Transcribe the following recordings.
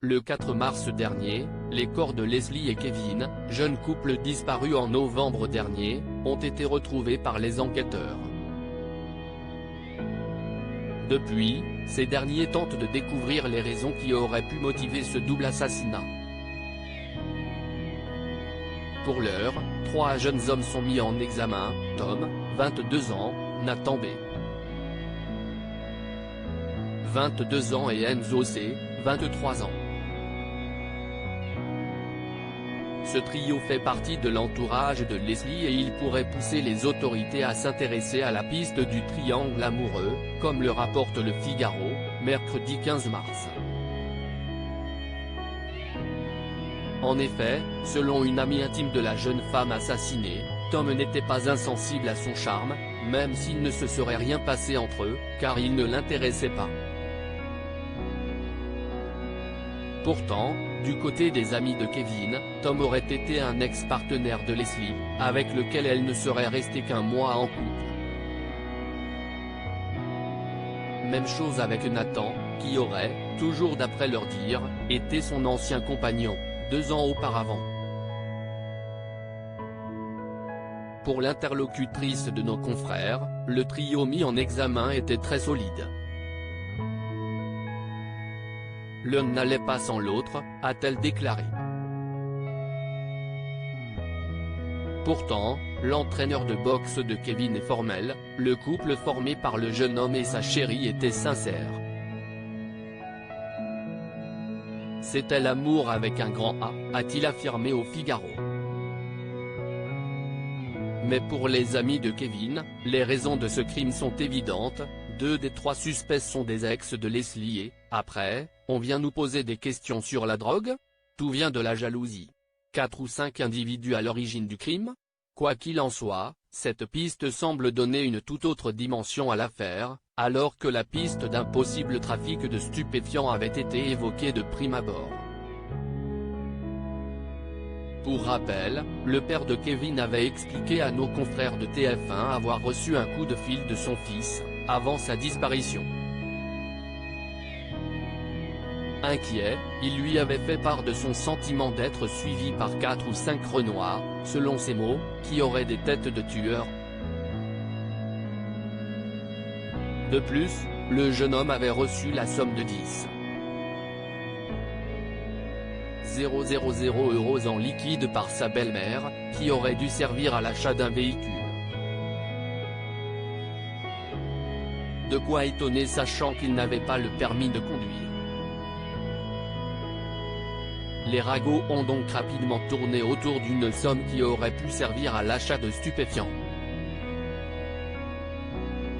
Le 4 mars dernier, les corps de Leslie et Kevin, jeune couple disparu en novembre dernier, ont été retrouvés par les enquêteurs. Depuis, ces derniers tentent de découvrir les raisons qui auraient pu motiver ce double assassinat. Pour l'heure, 3 jeunes hommes sont mis en examen, Tom, 22 ans, Nathan B. 22 ans et Enzo C., 23 ans. Ce trio fait partie de l'entourage de Leslie et il pourrait pousser les autorités à s'intéresser à la piste du triangle amoureux, comme le rapporte le Figaro, mercredi 15 mars. En effet, selon une amie intime de la jeune femme assassinée, Tom n'était pas insensible à son charme, même s'il ne se serait rien passé entre eux, car il ne l'intéressait pas. Pourtant, du côté des amis de Kevin, Tom aurait été un ex-partenaire de Leslie, avec lequel elle ne serait restée qu'1 mois en couple. Même chose avec Nathan, qui aurait, toujours d'après leur dire, été son ancien compagnon, 2 ans auparavant. Pour l'interlocutrice de nos confrères, le trio mis en examen était très solide. L'un n'allait pas sans l'autre, a-t-elle déclaré. Pourtant, l'entraîneur de boxe de Kevin est formel, le couple formé par le jeune homme et sa chérie était sincère. C'était l'amour avec un grand A, a-t-il affirmé au Figaro. Mais pour les amis de Kevin, les raisons de ce crime sont évidentes, 2 des 3 suspects sont des ex de Leslie et, après, on vient nous poser des questions sur la drogue? Tout vient de la jalousie. 4 ou 5 individus à l'origine du crime? Quoi qu'il en soit, cette piste semble donner une toute autre dimension à l'affaire, alors que la piste d'un possible trafic de stupéfiants avait été évoquée de prime abord. Pour rappel, le père de Kevin avait expliqué à nos confrères de TF1 avoir reçu un coup de fil de son fils, avant sa disparition. Inquiet, il lui avait fait part de son sentiment d'être suivi par 4 ou 5 renois, selon ses mots, qui auraient des têtes de tueurs. De plus, le jeune homme avait reçu la somme de 10 000 € en liquide par sa belle-mère, qui aurait dû servir à l'achat d'un véhicule. De quoi étonner sachant qu'il n'avait pas le permis de conduire. Les ragots ont donc rapidement tourné autour d'une somme qui aurait pu servir à l'achat de stupéfiants.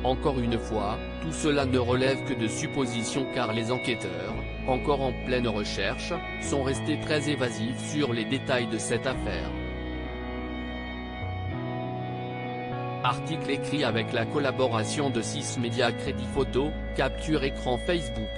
Encore une fois, tout cela ne relève que de suppositions car les enquêteurs, encore en pleine recherche, sont restés très évasifs sur les détails de cette affaire. Article écrit avec la collaboration de 6 médias Crédit Photo, Capture Écran Facebook.